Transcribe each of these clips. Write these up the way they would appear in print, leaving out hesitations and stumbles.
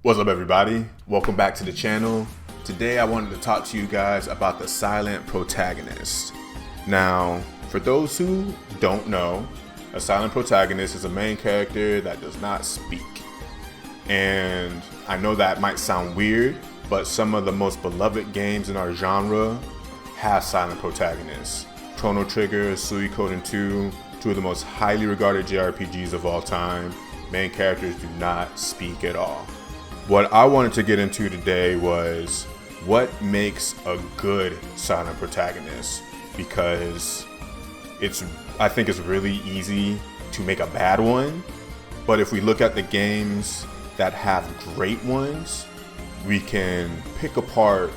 What's up, everybody? Welcome back to the channel. Today I wanted to talk to you guys about the Silent Protagonist. Now, for those who don't know, a Silent Protagonist is a main character that does not speak. And I know that might sound weird, but some of the most beloved games in our genre have Silent Protagonists. Chrono Trigger, Suikoden 2, two of the most highly regarded JRPGs of all time. Main characters do not speak at all. What I wanted to get into today was what makes a good silent protagonist, because I think it's really easy to make a bad one, but if we look at the games that have great ones, we can pick apart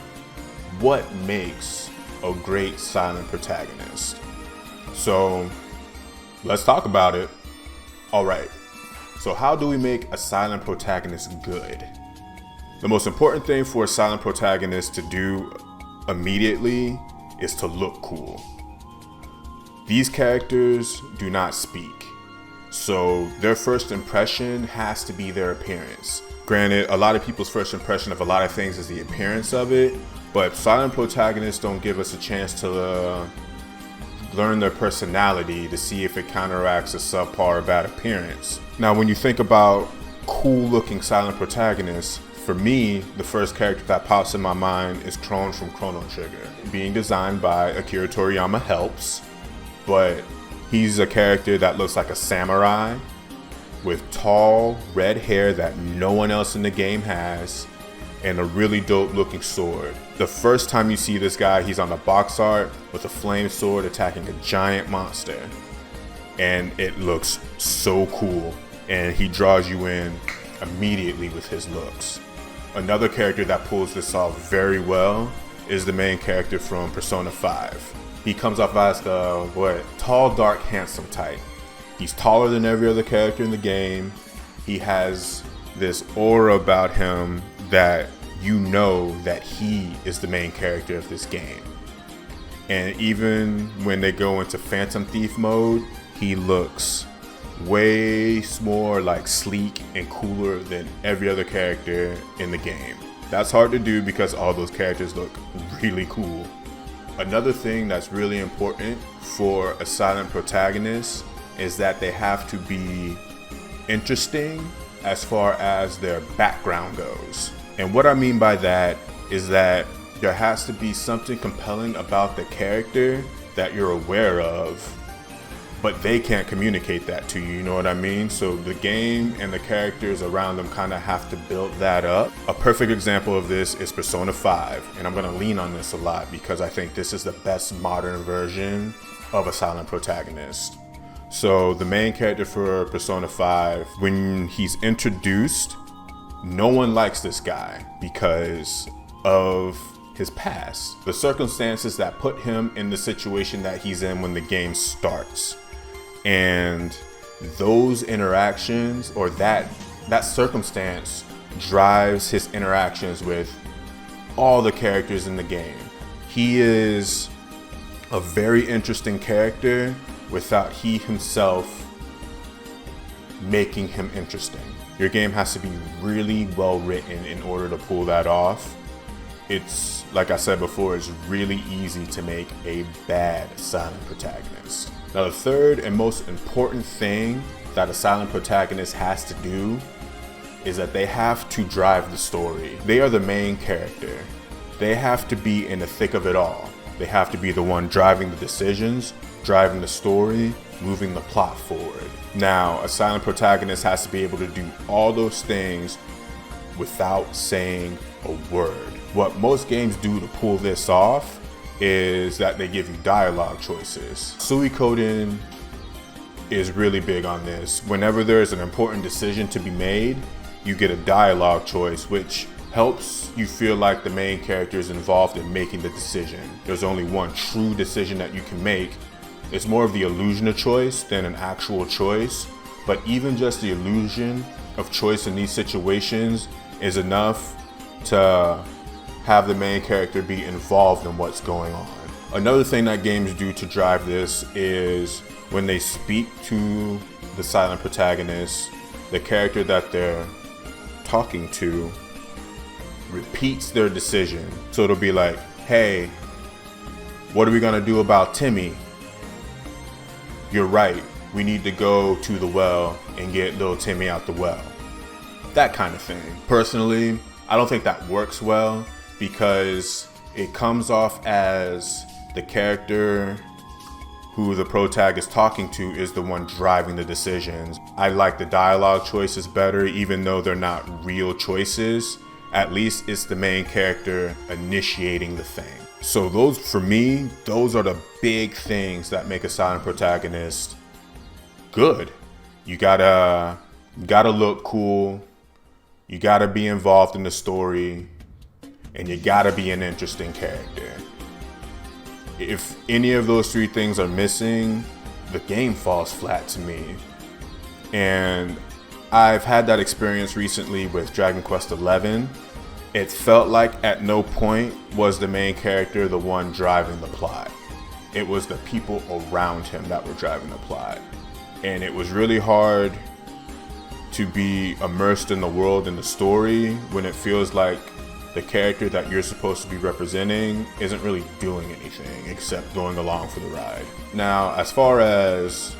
what makes a great silent protagonist. So let's talk about it. All right. So how do we make a silent protagonist good? The most important thing for a silent protagonist to do immediately is to look cool. These characters do not speak, so their first impression has to be their appearance. Granted, a lot of people's first impression of a lot of things is the appearance of it, but silent protagonists don't give us a chance to learn their personality to see if it counteracts a subpar or bad appearance. Now, when you think about cool looking silent protagonists, for me, the first character that pops in my mind is Krone from Chrono Trigger. Being designed by Akira Toriyama helps, but he's a character that looks like a samurai with tall red hair that no one else in the game has, and a really dope looking sword. The first time you see this guy, he's on the box art with a flame sword attacking a giant monster, and it looks so cool, and he draws you in immediately with his looks. Another character that pulls this off very well is the main character from Persona 5. He comes off as the tall, dark, handsome type. He's taller than every other character in the game. He has this aura about him that you know that he is the main character of this game. And even when they go into Phantom Thief mode, he looks way more like sleek and cooler than every other character in the game. That's hard to do because all those characters look really cool. Another thing that's really important for a silent protagonist is that they have to be interesting as far as their background goes. And what I mean by that is that there has to be something compelling about the character that you're aware of, but they can't communicate that to you, you know what I mean? So the game and the characters around them kind of have to build that up. A perfect example of this is Persona 5, and I'm going to lean on this a lot because I think this is the best modern version of a silent protagonist. So the main character for Persona 5, when he's introduced, no one likes this guy because of his past, the circumstances that put him in the situation that he's in when the game starts. And those interactions, or that circumstance, drives his interactions with all the characters in the game. He is a very interesting character without he himself making him interesting. Your game has to be really well written in order to pull that off. It's, like I said before, it's really easy to make a bad silent protagonist. Now, the third and most important thing that a silent protagonist has to do is that they have to drive the story. They are the main character. They have to be in the thick of it all. They have to be the one driving the decisions, driving the story, moving the plot forward. Now, a silent protagonist has to be able to do all those things without saying a word. What most games do to pull this off is that they give you dialogue choices. Suikoden is really big on this. Whenever there's an important decision to be made, you get a dialogue choice, which helps you feel like the main character is involved in making the decision. There's only one true decision that you can make. It's more of the illusion of choice than an actual choice, but even just the illusion of choice in these situations is enough to have the main character be involved in what's going on. Another thing that games do to drive this is when they speak to the silent protagonist, the character that they're talking to repeats their decision. So it'll be like, hey, what are we gonna do about Timmy? You're right, we need to go to the well and get little Timmy out the well. That kind of thing. Personally, I don't think that works well because it comes off as the character who the protagonist is talking to is the one driving the decisions. I like the dialogue choices better, even though they're not real choices. At least it's the main character initiating the thing. So those, for me, those are the big things that make a silent protagonist good. You gotta look cool, you gotta be involved in the story, and you gotta be an interesting character. If any of those three things are missing, the game falls flat to me. And I've had that experience recently with Dragon Quest XI. It felt like at no point was the main character the one driving the plot. It was the people around him that were driving the plot. And it was really hard to be immersed in the world and the story when it feels like the character that you're supposed to be representing isn't really doing anything except going along for the ride. Now, as far as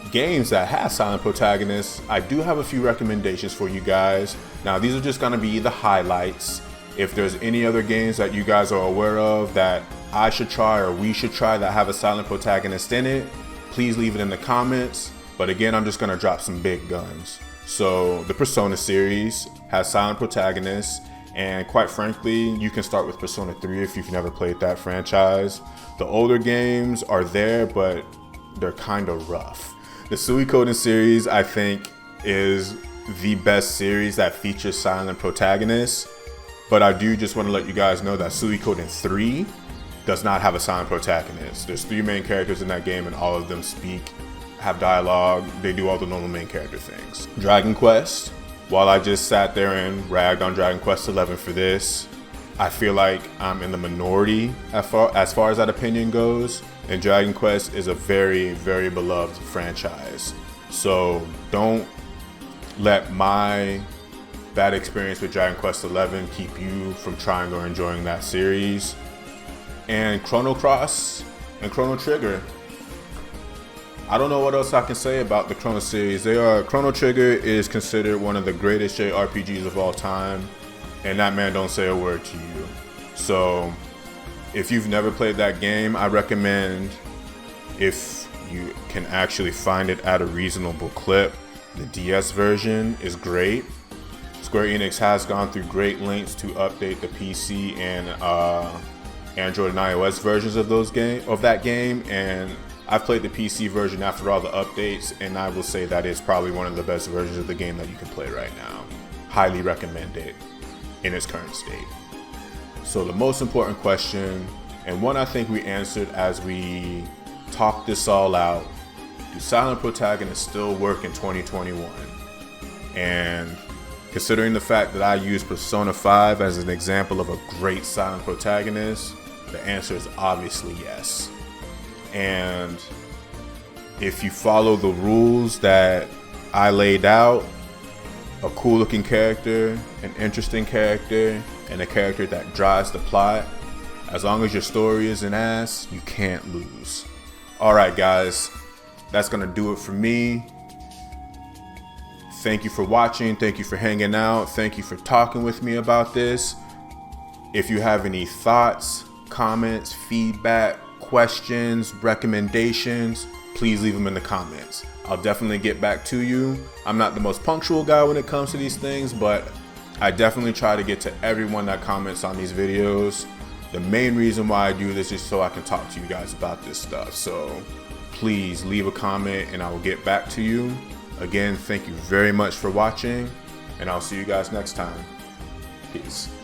games that have silent protagonists, I do have a few recommendations for you guys. Now, these are just gonna be the highlights. If there's any other games that you guys are aware of that I should try or we should try that have a silent protagonist in it, please leave it in the comments. But again, I'm just gonna drop some big guns. So the Persona series has silent protagonists. And quite frankly, you can start with Persona 3 if you've never played that franchise. The older games are there, but they're kind of rough. The Suikoden series, I think, is the best series that features silent protagonists. But I do just want to let you guys know that Suikoden 3 does not have a silent protagonist. There's 3 main characters in that game and all of them speak, have dialogue, they do all the normal main character things. Dragon Quest. While I just sat there and ragged on Dragon Quest XI for this, I feel like I'm in the minority as far as that opinion goes. And Dragon Quest is a very, very beloved franchise. So don't let my bad experience with Dragon Quest XI keep you from trying or enjoying that series. And Chrono Cross and Chrono Trigger. I don't know what else I can say about the Chrono series. Chrono Trigger is considered one of the greatest JRPGs of all time, and that man don't say a word to you. So if you've never played that game, I recommend, if you can actually find it at a reasonable clip, the DS version is great. Square Enix has gone through great lengths to update the PC and Android and iOS versions of that game, and I've played the PC version after all the updates, and I will say that it's probably one of the best versions of the game that you can play right now. Highly recommend it in its current state. So the most important question, and one I think we answered as we talked this all out, do silent protagonists still work in 2021? And considering the fact that I use Persona 5 as an example of a great silent protagonist, the answer is obviously yes. And if you follow the rules that I laid out, a cool looking character, an interesting character, and a character that drives the plot, as long as your story isn't ass, you can't lose. Alright guys, that's gonna do it for me. Thank you for watching, thank you for hanging out, thank you for talking with me about this. If you have any thoughts, comments, feedback, questions, recommendations, please leave them in the comments. I'll definitely get back to you. I'm not the most punctual guy when it comes to these things, but I definitely try to get to everyone that comments on these videos. The main reason why I do this is so I can talk to you guys about this stuff. So please leave a comment and I will get back to you. Again, thank you very much for watching, and I'll see you guys next time. Peace.